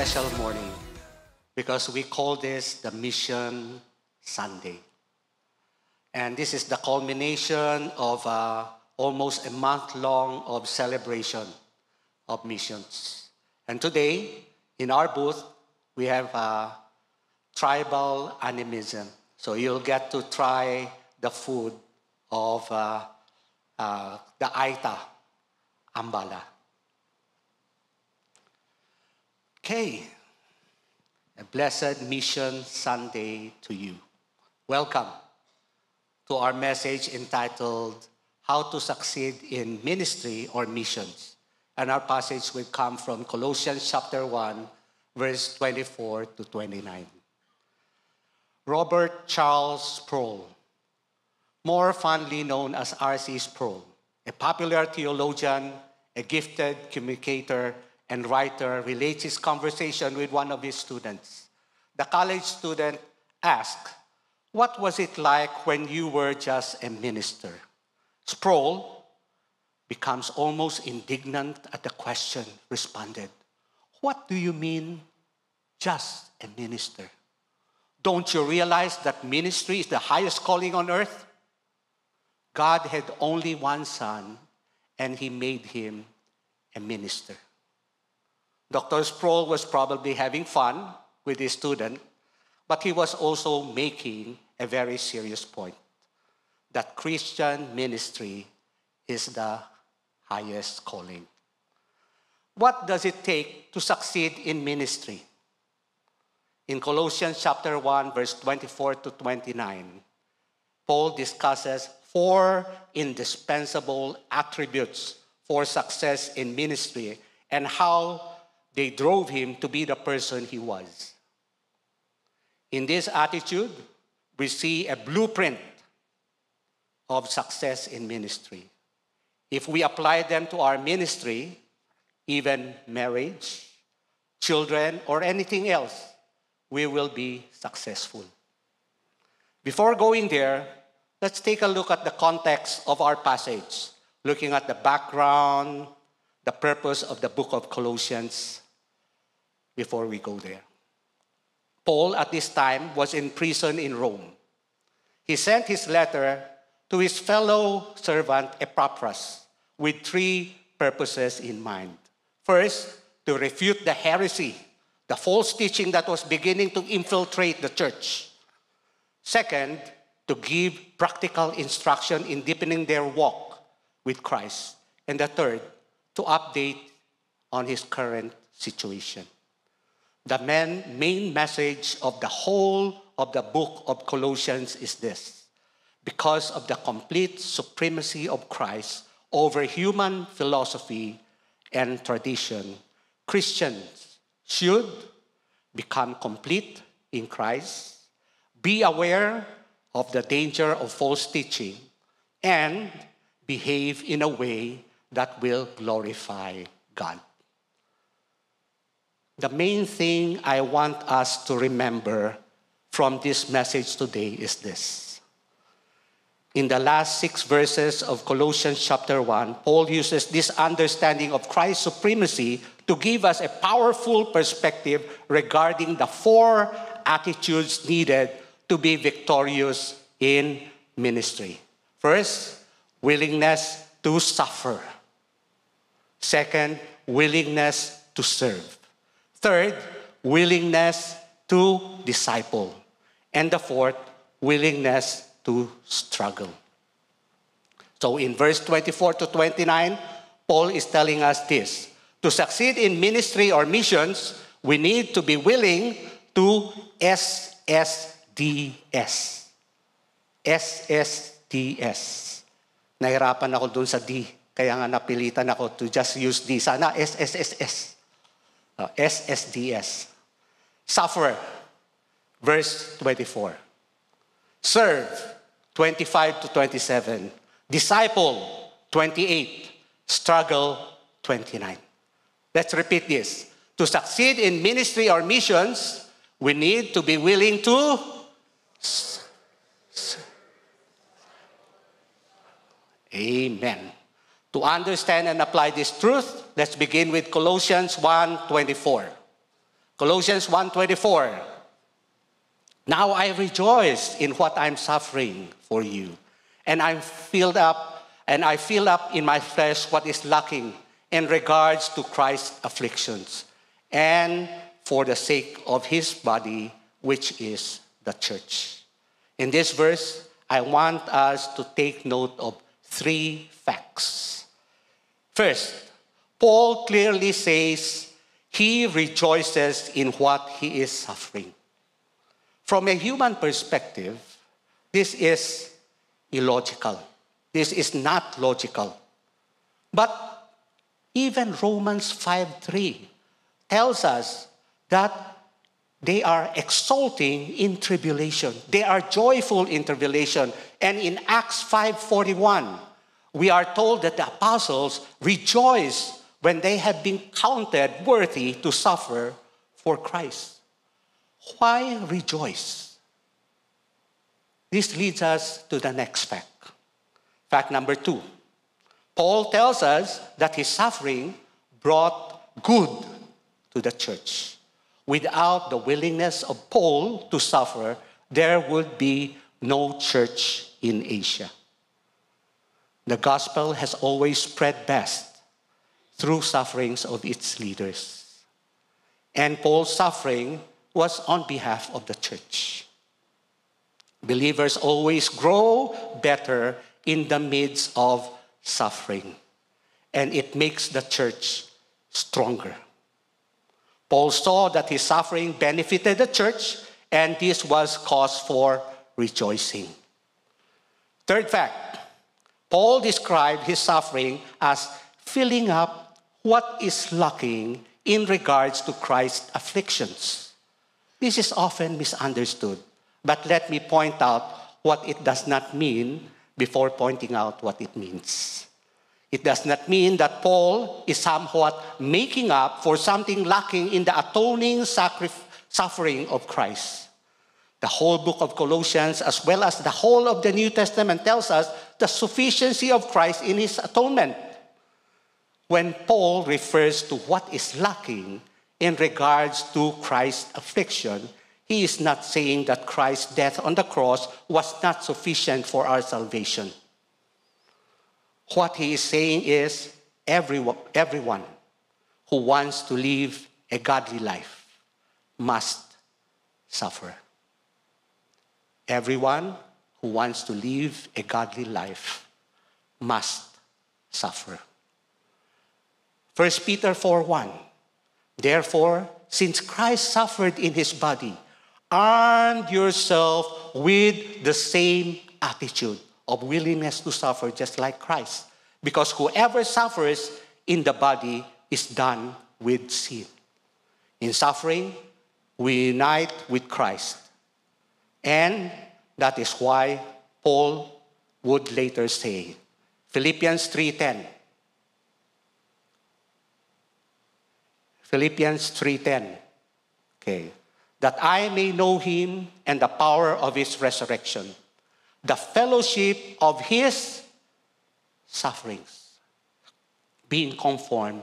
special morning because we call this the Mission Sunday. And this is the culmination of almost a month long of celebration of missions. And today, in our booth, we have tribal animism. So you'll get to try the food of the Aita, Ambala. Okay, a blessed Mission Sunday to you. Welcome to our message entitled, How to Succeed in Ministry or Missions. And our passage will come from Colossians chapter 1, verse 24 to 29. Robert Charles Sproul, more fondly known as R.C. Sproul, a popular theologian, a gifted communicator, and writer, relates his conversation with one of his students. The college student asked, "What was it like when you were just a minister?" Sproul becomes almost indignant at the question, responded, "What do you mean, just a minister? Don't you realize that ministry is the highest calling on earth? God had only one son, and he made him a minister." Dr. Sproul was probably having fun with his student, but he was also making a very serious point, that Christian ministry is the highest calling. What does it take to succeed in ministry? In Colossians chapter 1, verse 24 to 29, Paul discusses 4 indispensable attributes for success in ministry and how they drove him to be the person he was. In this attitude, we see a blueprint of success in ministry. If we apply them to our ministry, even marriage, children, or anything else, we will be successful. Before going there, let's take a look at the context of our passage, looking at the background, the purpose of the book of Colossians before we go there. Paul, at this time, was in prison in Rome. He sent his letter to his fellow servant Epaphras with 3 purposes in mind. First, to refute the heresy, the false teaching that was beginning to infiltrate the church. Second, to give practical instruction in deepening their walk with Christ. And the third, to update on his current situation. The main message of the whole of the book of Colossians is this: because of the complete supremacy of Christ over human philosophy and tradition, Christians should become complete in Christ, be aware of the danger of false teaching, and behave in a way that will glorify God. The main thing I want us to remember from this message today is this. In the last 6 verses of Colossians chapter 1, Paul uses this understanding of Christ's supremacy to give us a powerful perspective regarding the 4 attitudes needed to be victorious in ministry. First, willingness to suffer. Second, willingness to serve. Third, willingness to disciple. And the fourth, willingness to struggle. So in verse 24 to 29, Paul is telling us this: to succeed in ministry or missions, we need to be willing to SSDS. SSDS. Nahirapan ako dun sa D, kaya nga napilitan ako to just use D. Sana SSSS. SSDS. Suffer, verse 24. Serve, 25 to 27. Disciple, 28. Struggle, 29. Let's repeat this. To succeed in ministry or missions, we need to be willing to Amen. To understand and apply this truth, let's begin with Colossians 1:24. Colossians 1:24. Now I rejoice in what I'm suffering for you, and I fill up in my flesh what is lacking in regards to Christ's afflictions, and for the sake of his body, which is the church. In this verse, I want us to take note of 3 facts. First, Paul clearly says he rejoices in what he is suffering. From a human perspective, this is illogical. This is not logical. But even Romans 5:3 tells us that they are exulting in tribulation. They are joyful in tribulation. And in Acts 5:41, we are told that the apostles rejoice when they have been counted worthy to suffer for Christ. Why rejoice? This leads us to the next fact. Fact number 2. Paul tells us that his suffering brought good to the church. Without the willingness of Paul to suffer, there would be no church in Asia. The gospel has always spread best through sufferings of its leaders. And Paul's suffering was on behalf of the church. Believers always grow better in the midst of suffering, and it makes the church stronger. Paul saw that his suffering benefited the church, and this was cause for rejoicing. Third fact, Paul described his suffering as filling up what is lacking in regards to Christ's afflictions. This is often misunderstood, but let me point out what it does not mean before pointing out what it means. It does not mean that Paul is somewhat making up for something lacking in the atoning suffering of Christ. The whole book of Colossians, as well as the whole of the New Testament, tells us the sufficiency of Christ in his atonement. When Paul refers to what is lacking in regards to Christ's affliction, he is not saying that Christ's death on the cross was not sufficient for our salvation. What he is saying is everyone who wants to live a godly life must suffer. Everyone who wants to live a godly life must suffer. 1 Peter 4:1. Therefore, since Christ suffered in his body, arm yourself with the same attitude of willingness to suffer just like Christ. Because whoever suffers in the body is done with sin. In suffering, we unite with Christ. And that is why Paul would later say, Philippians 3:10. Philippians 3:10. Okay. That I may know him and the power of his resurrection, the fellowship of his sufferings, being conformed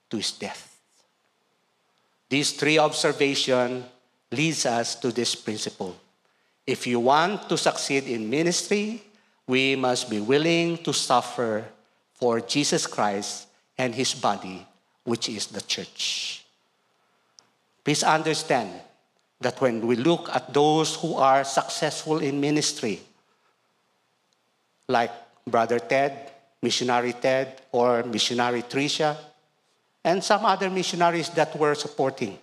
to his death. These 3 observations leads us to this principle. If you want to succeed in ministry, we must be willing to suffer for Jesus Christ and his body, which is the church. Please understand that when we look at those who are successful in ministry, like Brother Ted, Missionary Ted, or Missionary Tricia, and some other missionaries that we're supporting,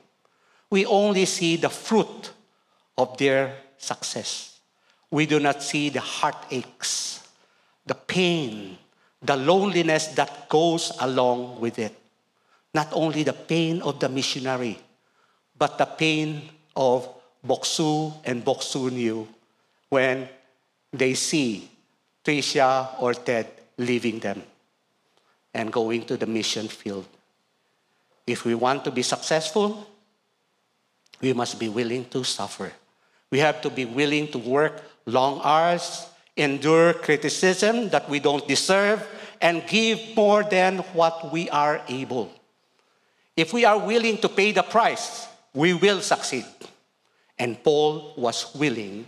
we only see the fruit of their success. We do not see the heartaches, the pain, the loneliness that goes along with it. Not only the pain of the missionary, but the pain of Boksu and Boksu New when they see Tricia or Ted leaving them and going to the mission field. If we want to be successful, we must be willing to suffer. We have to be willing to work long hours, endure criticism that we don't deserve, and give more than what we are able. If we are willing to pay the price, we will succeed. And Paul was willing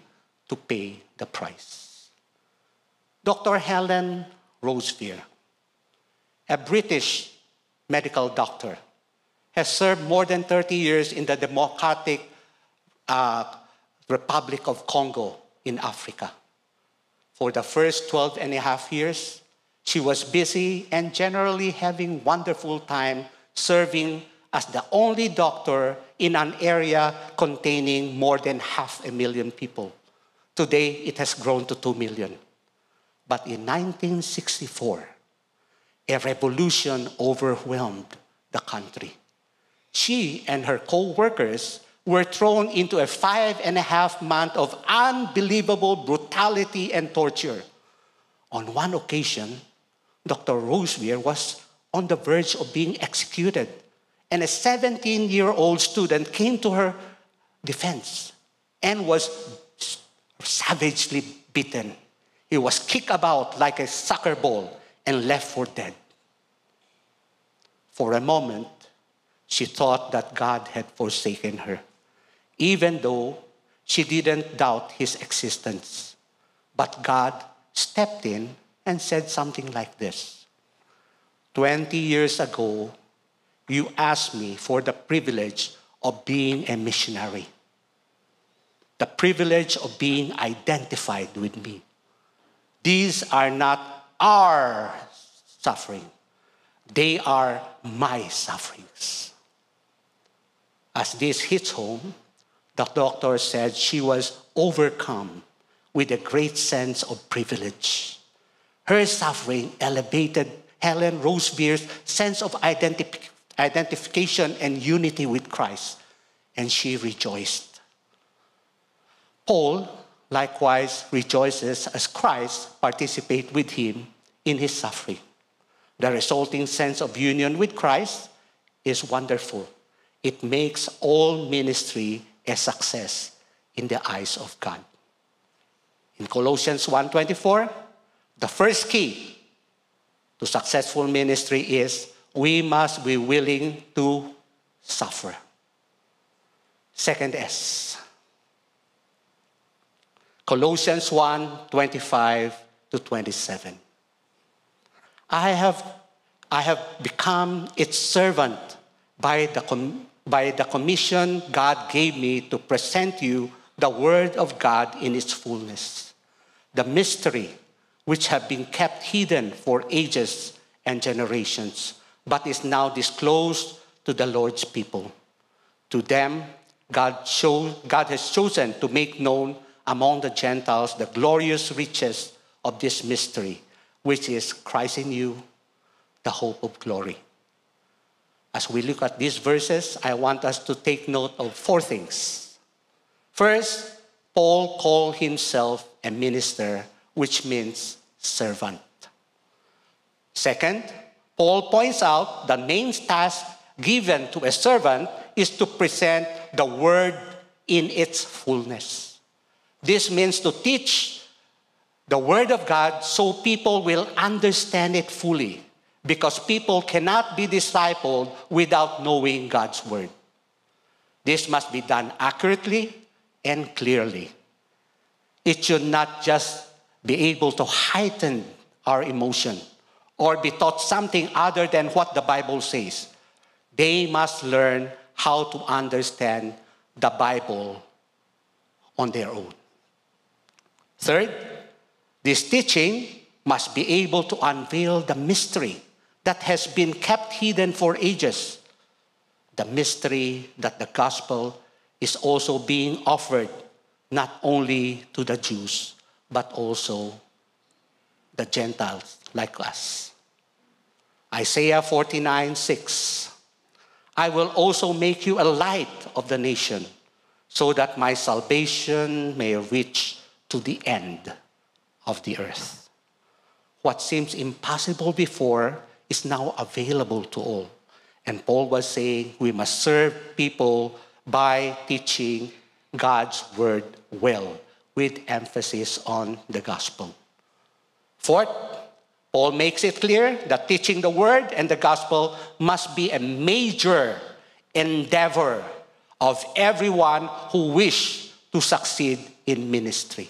to pay the price. Dr. Helen Roseveare, a British medical doctor, has served more than 30 years in the Democratic Republic of Congo in Africa. For the first 12 and a half years, she was busy and generally having wonderful time serving as the only doctor in an area containing more than 500,000 people. Today, it has grown to 2 million. But in 1964, a revolution overwhelmed the country. She and her co-workers were thrown into a 5.5 months of unbelievable brutality and torture. On one occasion, Dr. Roseveare was on the verge of being executed, and a 17-year-old student came to her defense and was savagely beaten. He was kicked about like a soccer ball and left for dead. For a moment, she thought that God had forsaken her, even though she didn't doubt his existence. But God stepped in and said something like this: 20 years ago, you asked me for the privilege of being a missionary, the privilege of being identified with me. These are not our suffering. They are my sufferings. As this hits home, the doctor said she was overcome with a great sense of privilege. Her suffering elevated Helen Roseveare's sense of identification and unity with Christ, and she rejoiced. Paul likewise rejoices as Christ participates with him in his suffering. The resulting sense of union with Christ is wonderful. It makes all ministry a success in the eyes of God. In Colossians 1:24, the first key to successful ministry is we must be willing to suffer. Second S. Colossians 1:25-27. I have become its servant by the commission God gave me to present you the word of God in its fullness, the mystery which have been kept hidden for ages and generations, but is now disclosed to the Lord's people. To them, God has chosen to make known among the Gentiles the glorious riches of this mystery, which is Christ in you, the hope of glory. As we look at these verses, I want us to take note of 4 things. First, Paul called himself a minister, which means servant. Second, Paul points out the main task given to a servant is to present the word in its fullness. This means to teach the word of God so people will understand it fully, because people cannot be discipled without knowing God's word. This must be done accurately and clearly. It should not just be able to heighten our emotion or be taught something other than what the Bible says. They must learn how to understand the Bible on their own. Third, this teaching must be able to unveil the mystery that has been kept hidden for ages. The mystery that the gospel is also being offered not only to the Jews, but also the Gentiles like us. Isaiah 49:6. I will also make you a light of the nation, so that my salvation may reach to the end of the earth. What seems impossible before is now available to all. And Paul was saying we must serve people by teaching God's word well, with emphasis on the gospel. Fourth, Paul makes it clear that teaching the word and the gospel must be a major endeavor of everyone who wish to succeed in ministry.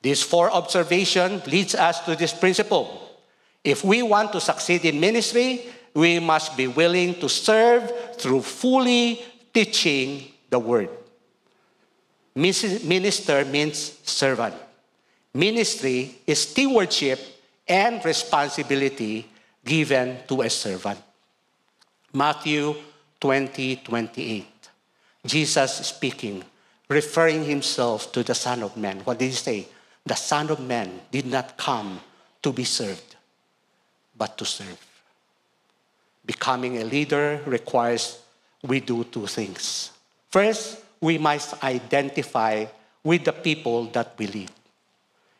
These 4 observations leads us to this principle. If we want to succeed in ministry, we must be willing to serve through fully teaching the word. Minister means servant. Ministry is stewardship and responsibility given to a servant. Matthew 20:28. Jesus speaking, referring himself to the Son of Man. What did he say? The Son of Man did not come to be served, but to serve. Becoming a leader requires we do 2 things. First, we must identify with the people that we lead.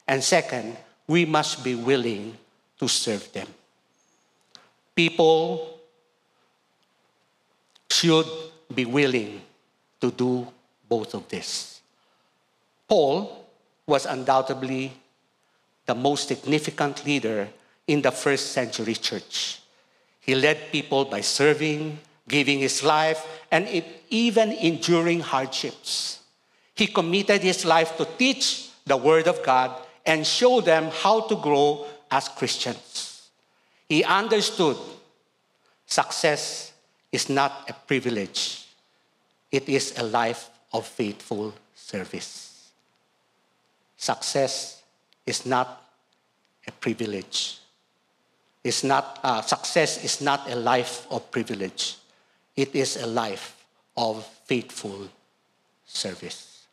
And second, we must be willing to serve them. People should be willing to do both of this. Paul was undoubtedly the most significant leader in the first century church. He led people by serving, giving his life, and even enduring hardships. He committed his life to teach the Word of God and show them how to grow as Christians. He understood success is not a privilege. It is a life of faithful service. Success is not a privilege. Success is not a life of privilege. It is a life of faithful service.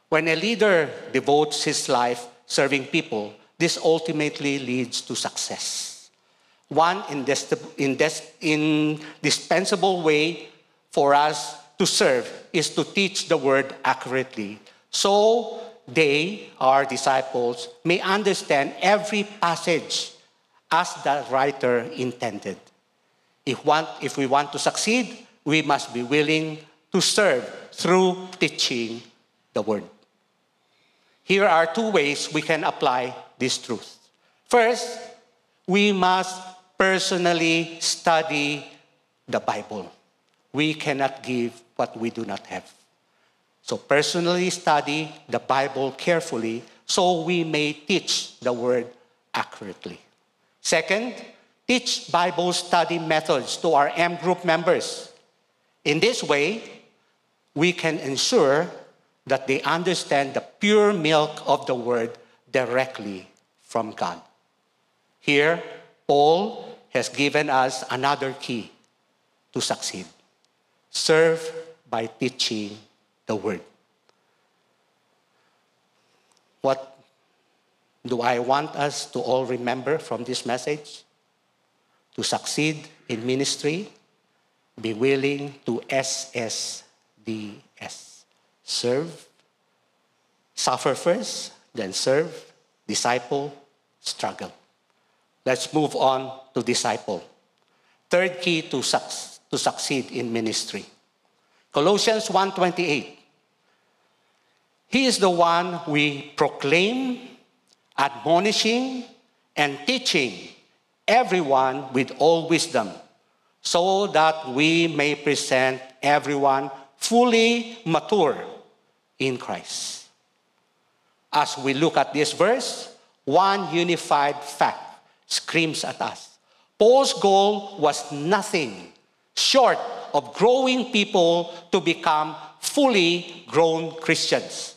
When a leader devotes his life serving people, this ultimately leads to success. One indispensable way for us to serve is to teach the word accurately, so they, our disciples, may understand every passage as the writer intended. If we want to succeed, we must be willing to serve through teaching the word. Here are 2 ways we can apply this truth. First, we must personally study the Bible. We cannot give what we do not have. So personally study the Bible carefully so we may teach the word accurately. Second, teach Bible study methods to our M group members. In this way, we can ensure that they understand the pure milk of the word directly from God. Here, Paul has given us another key to succeed. Serve by teaching the word. What do I want us to all remember from this message? To succeed in ministry, be willing to SSDS. Serve, suffer first, then serve, disciple, struggle. Let's move on to disciple. Third key to succeed in ministry. Colossians 1:28. He is the one we proclaim, admonishing and teaching everyone with all wisdom, so that we may present everyone fully mature in Christ. As we look at this verse, one unified fact screams at us. Paul's goal was nothing short of growing people to become fully grown Christians.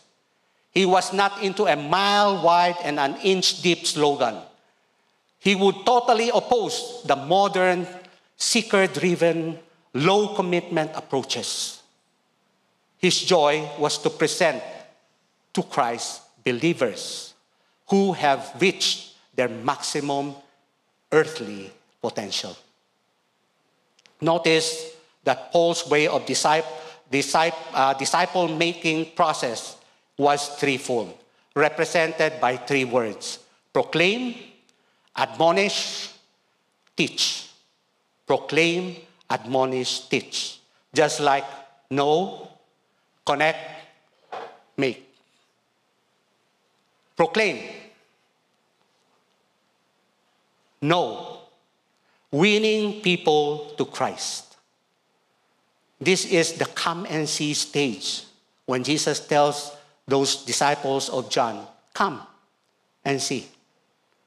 He was not into a mile wide and an inch deep slogan. He would totally oppose the modern, seeker-driven, low-commitment approaches. His joy was to present to Christ believers who have reached their maximum earthly potential. Notice that Paul's way of disciple-making process was threefold, represented by 3 words: proclaim, admonish, teach. Proclaim, admonish, teach. Just like know, connect, make. Proclaim. Know. Winning people to Christ. This is the come and see stage when Jesus tells those disciples of John, come and see.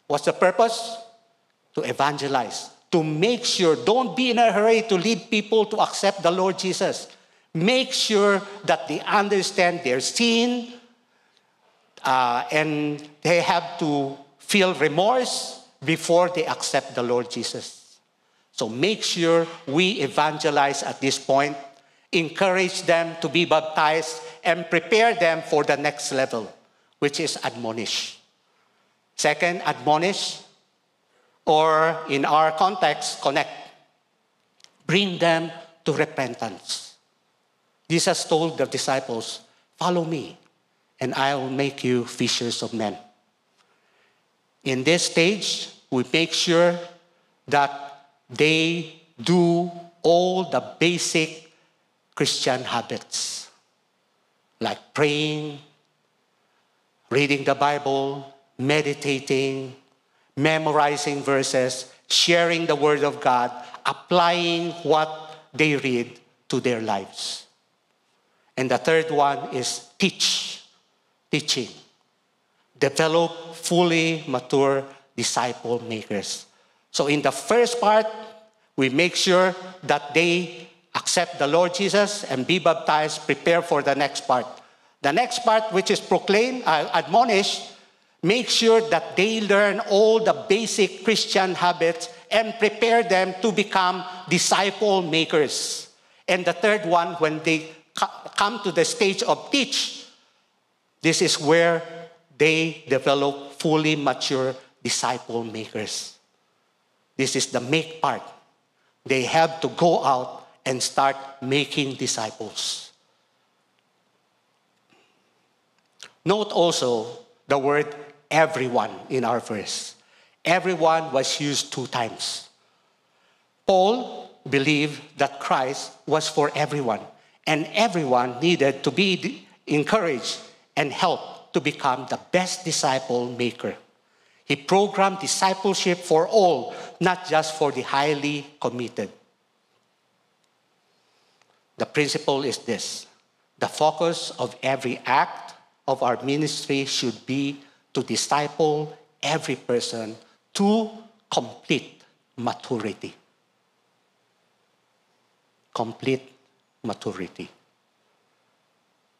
What's the purpose? To evangelize, to make sure, don't be in a hurry to lead people to accept the Lord Jesus. Make sure that they understand their sin and they have to feel remorse before they accept the Lord Jesus. So make sure we evangelize at this point, encourage them to be baptized, and prepare them for the next level, which is admonish. Second, admonish, or in our context, connect. Bring them to repentance. Jesus told the disciples, follow me, and I will make you fishers of men. In this stage, we make sure that they do all the basic Christian habits, like praying, reading the Bible, meditating, memorizing verses, sharing the Word of God, applying what they read to their lives. And the third one is teaching. Develop fully mature disciple makers. So in the first part, we make sure that they accept the Lord Jesus and be baptized, prepare for the next part. The next part, which is proclaim, admonish, make sure that they learn all the basic Christian habits and prepare them to become disciple makers. And the third one, when they come to the stage of teach, this is where they develop fully mature disciple makers. This is the make part. They have to go out and start making disciples. Note also the word everyone in our verse. Everyone was used 2 times. Paul believed that Christ was for everyone, and everyone needed to be encouraged and helped to become the best disciple maker. He programmed discipleship for all, not just for the highly committed. The principle is this: the focus of every act of our ministry should be to disciple every person to complete maturity. Complete maturity.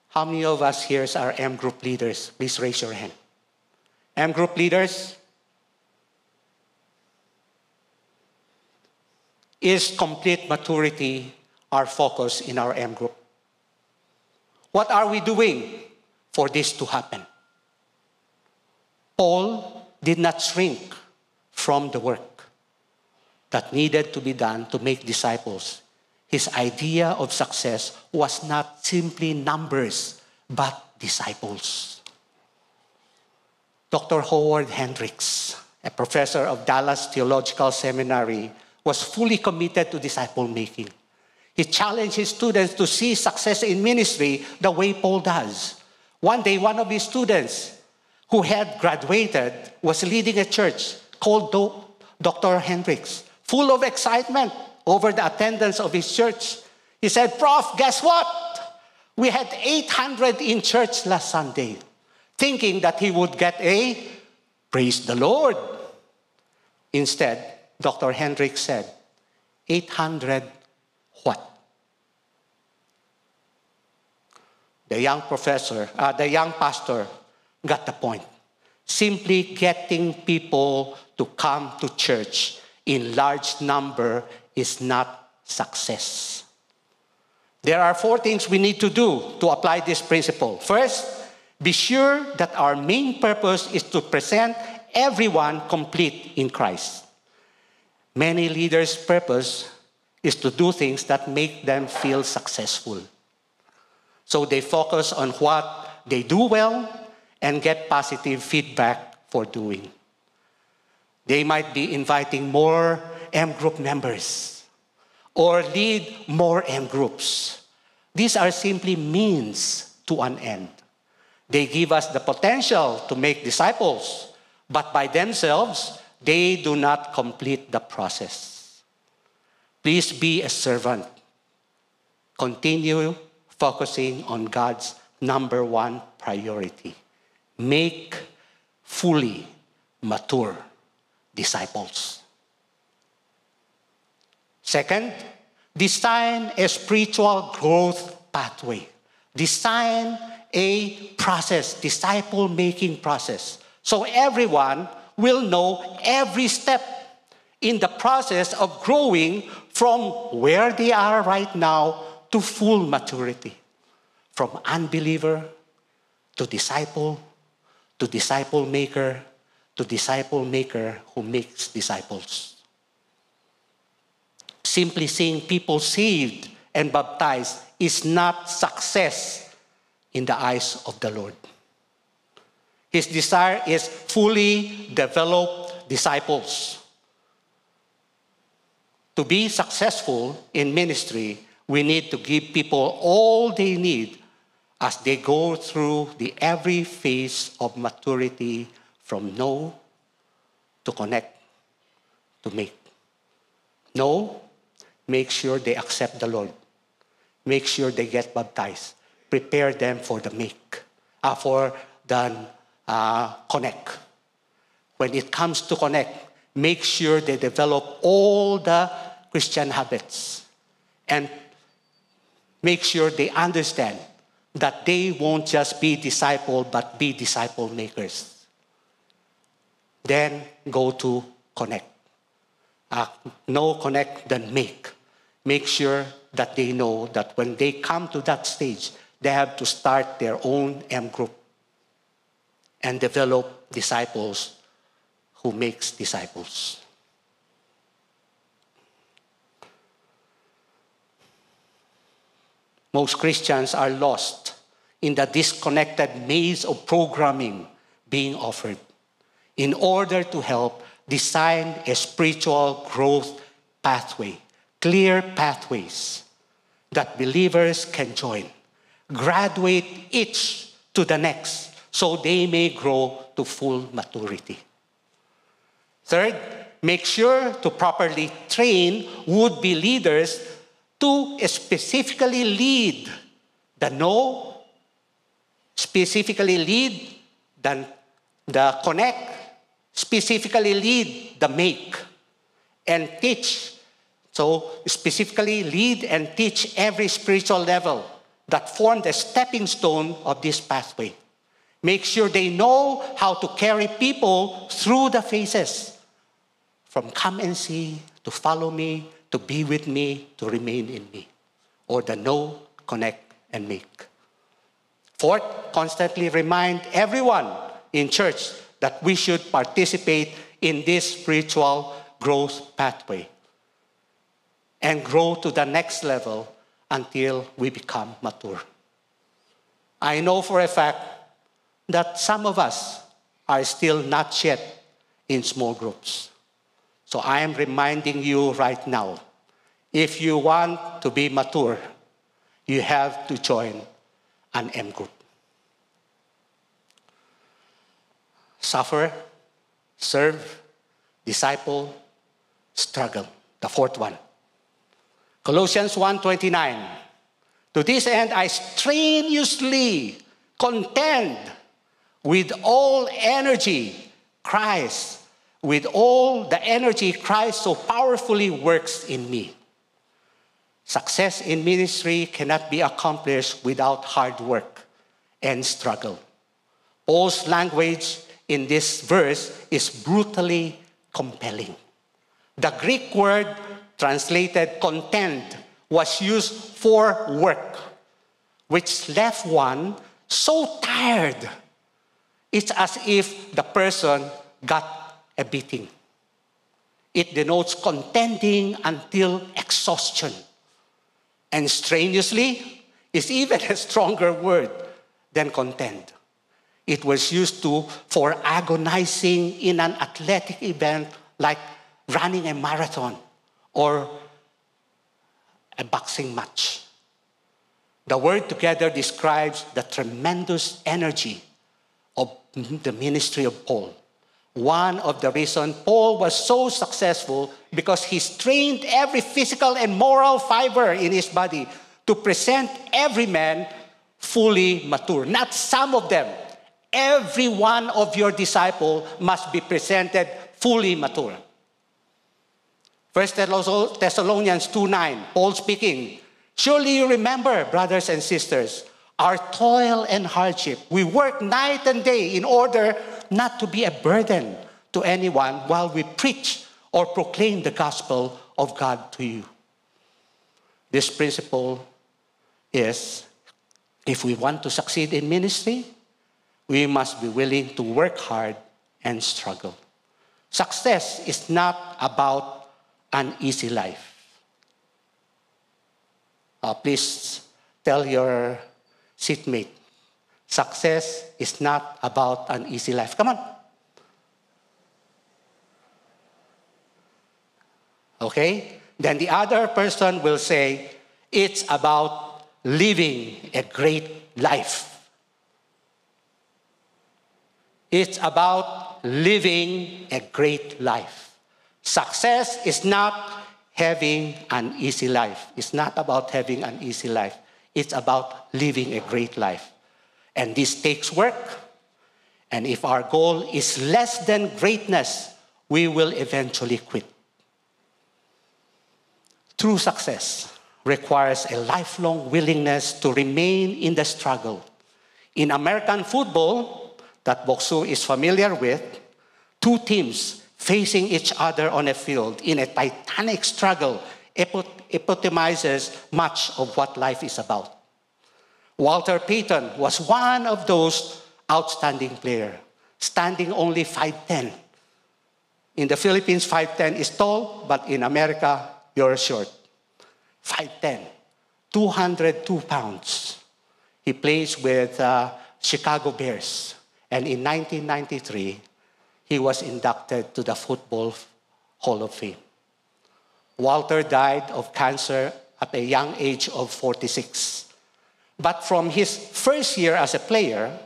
How many of us here are M group leaders? Please raise your hand. M group leaders? Is complete maturity our focus in our M group? What are we doing for this to happen? Paul did not shrink from the work that needed to be done to make disciples. His idea of success was not simply numbers, but disciples. Dr. Howard Hendricks, a professor of Dallas Theological Seminary, was fully committed to disciple making. He challenged his students to see success in ministry the way Paul does. One day, one of his students who had graduated was leading a church called Dr. Hendricks, full of excitement over the attendance of his church. He said, "Prof, guess what? We had 800 in church last Sunday," thinking that he would get a praise the Lord. Instead, Dr. Hendricks said, 800 what? The young pastor got the point. Simply getting people to come to church in large number is not success. There are 4 things we need to do to apply this principle. First, be sure that our main purpose is to present everyone complete in Christ. Many leaders' purpose is to do things that make them feel successful. So they focus on what they do well and get positive feedback for doing. They might be inviting more M group members or lead more M groups. These are simply means to an end. They give us the potential to make disciples, but by themselves, they do not complete the process. Please be a servant. continue focusing on God's number one priority. Make fully mature disciples. Second, design a spiritual growth pathway. Design a process, disciple-making process. So everyone will know every step in the process of growing from where they are right now to full maturity. From unbeliever to disciple maker, to disciple maker who makes disciples. Simply seeing people saved and baptized is not success in the eyes of the Lord. His desire is fully developed disciples. To be successful in ministry, we need to give people all they need as they go through the every phase of maturity, from know to connect to make. Know, make sure they accept the Lord. Make sure they get baptized. Prepare them for the connect. When it comes to connect, make sure they develop all the Christian habits and make sure they understand that they won't just be disciple, but be disciple makers. Then go to connect. No connect, then make. Make sure that they know that when they come to that stage, they have to start their own M group and develop disciples who makes disciples. Most Christians are lost in the disconnected maze of programming being offered. In order to help design a spiritual growth pathway, clear pathways that believers can join, graduate each to the next so they may grow to full maturity. Third, make sure to properly train would-be leaders to specifically lead the know, specifically lead the connect, specifically lead the make, and teach. So specifically lead and teach every spiritual level that form the stepping stone of this pathway. Make sure they know how to carry people through the phases, from come and see, to follow me, to be with me, to remain in me, or the know, connect, and make. Fourth, constantly remind everyone in church that we should participate in this spiritual growth pathway and grow to the next level until we become mature. I know for a fact that some of us are still not yet in small groups. So I am reminding you right now, if you want to be mature, you have to join an M group. Suffer, serve, disciple, struggle. The fourth one. Colossians 1:29. To this end, I strenuously contend with all energy Christ so powerfully works in me. Success in ministry cannot be accomplished without hard work and struggle. Paul's language in this verse is brutally compelling. The Greek word translated contend was used for work, which left one so tired. It's as if the person got a beating. It denotes contending until exhaustion. And strenuously is even a stronger word than contend. It was used for agonizing in an athletic event like running a marathon or a boxing match. The word together describes the tremendous energy of the ministry of Paul. One of the reasons Paul was so successful because he strained every physical and moral fiber in his body to present every man fully mature. Not some of them. Every one of your disciples must be presented fully mature. 1 Thessalonians 2:9, Paul speaking, surely you remember, brothers and sisters, our toil and hardship. We work night and day in order not to be a burden to anyone while we preach or proclaim the gospel of God to you. This principle is, if we want to succeed in ministry, we must be willing to work hard and struggle. Success is not about an easy life. Please tell your seatmate, success is not about an easy life. Come on. Okay? Then the other person will say, it's about living a great life. It's about living a great life. Success is not having an easy life. It's not about having an easy life. It's about living a great life. And this takes work. And if our goal is less than greatness, we will eventually quit. True success requires a lifelong willingness to remain in the struggle. In American football, that Boksu is familiar with, two teams facing each other on a field in a titanic struggle epitomizes much of what life is about. Walter Payton was one of those outstanding players, standing only 5'10". In the Philippines, 5'10" is tall, but in America, you're short. 5'10", 202 pounds. He plays with Chicago Bears. And in 1993, he was inducted to the Football Hall of Fame. Walter died of cancer at a young age of 46. But from his first year as a player,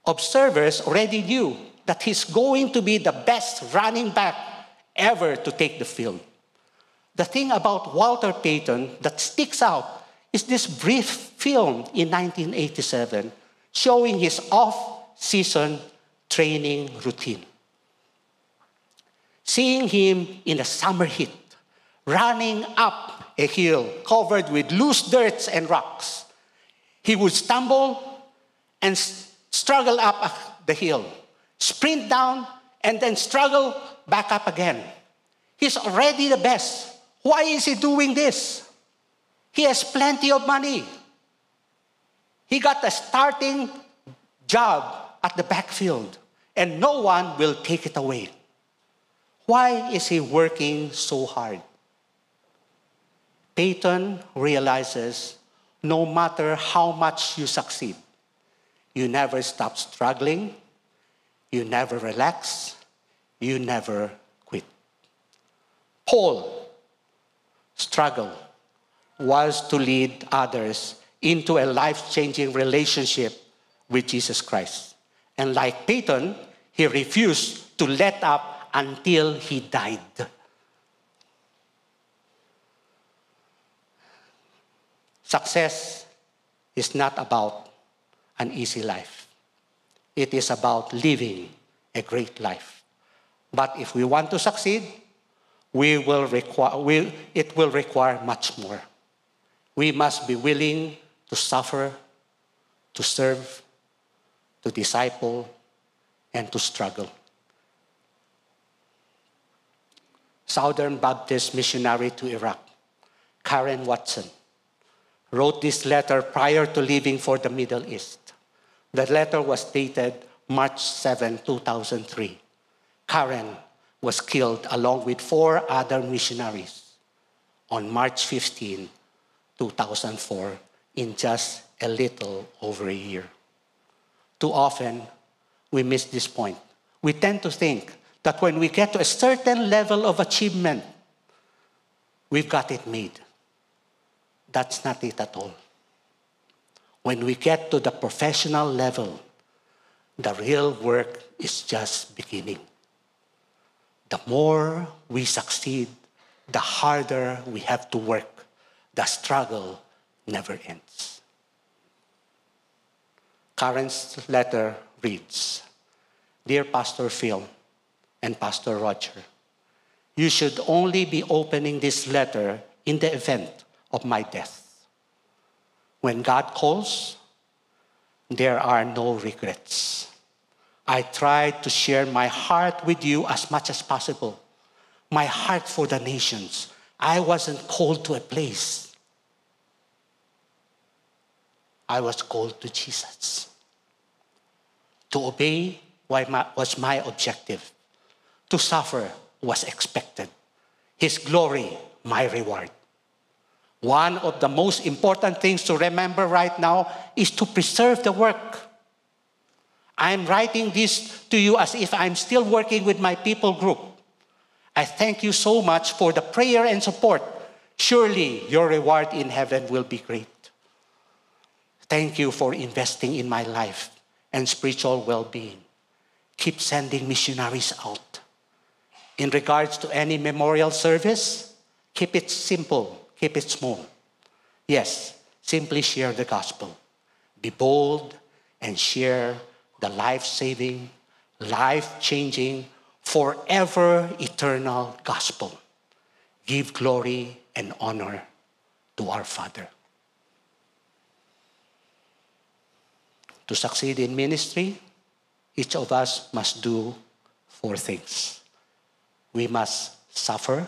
observers already knew that he's going to be the best running back ever to take the field. The thing about Walter Payton that sticks out is this brief film in 1987 showing his off-season training routine. Seeing him in a summer heat, running up a hill covered with loose dirt and rocks, he would stumble and struggle up the hill, sprint down, and then struggle back up again. He's already the best. Why is he doing this? He has plenty of money. He got a starting job at the backfield, and no one will take it away. Why is he working so hard? Payton realizes no matter how much you succeed, you never stop struggling, you never relax, you never quit. Paul struggle was to lead others into a life-changing relationship with Jesus Christ. And like Payton, he refused to let up until he died. Success is not about an easy life. It is about living a great life. But if we want to succeed, it will require much more. We must be willing to suffer, to serve, to disciple, and to struggle. Southern Baptist missionary to Iraq, Karen Watson, wrote this letter prior to leaving for the Middle East. The letter was dated March 7, 2003. Karen was killed along with 4 other missionaries on March 15, 2004, in just a little over a year. Too often, we miss this point. We tend to think that when we get to a certain level of achievement, we've got it made. That's not it at all. When we get to the professional level, the real work is just beginning. The more we succeed, the harder we have to work. The struggle never ends. Karen's letter reads, Dear Pastor Phil and Pastor Roger, you should only be opening this letter in the event of my death. When God calls, there are no regrets. I tried to share my heart with you as much as possible. My heart for the nations. I wasn't called to a place. I was called to Jesus. To obey was my objective. To suffer was expected. His glory, my reward. One of the most important things to remember right now is to preserve the work. I'm writing this to you as if I'm still working with my people group. I thank you so much for the prayer and support. Surely your reward in heaven will be great. Thank you for investing in my life and spiritual well-being. Keep sending missionaries out. In regards to any memorial service, keep it simple, keep it small. Yes, simply share the gospel. Be bold and share the life-saving, life-changing, forever eternal gospel. Give glory and honor to our Father. To succeed in ministry, each of us must do 4 things. We must suffer,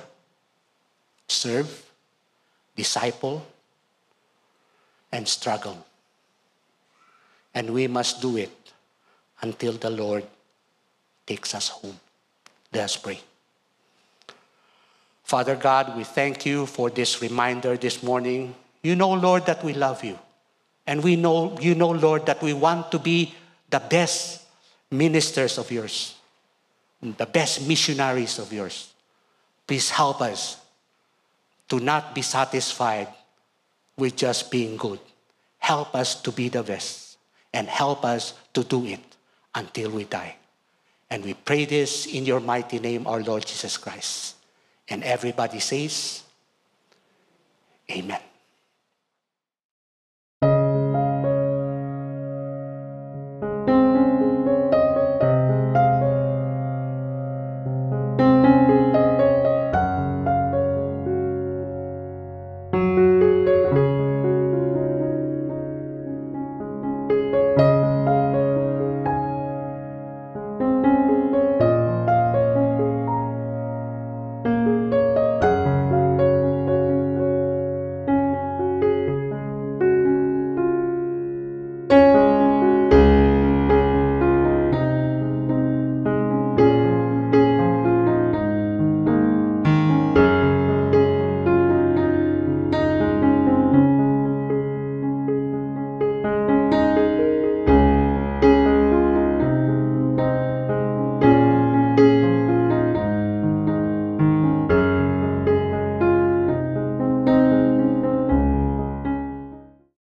serve, disciple, and struggle. And we must do it until the Lord takes us home. Let us pray. Father God, we thank you for this reminder this morning. You know, Lord, that we love you. And you know, Lord, that we want to be the best ministers of yours, the best missionaries of yours. Please help us to not be satisfied with just being good. Help us to be the best and help us to do it until we die. And we pray this in your mighty name, our Lord Jesus Christ. And everybody says, Amen.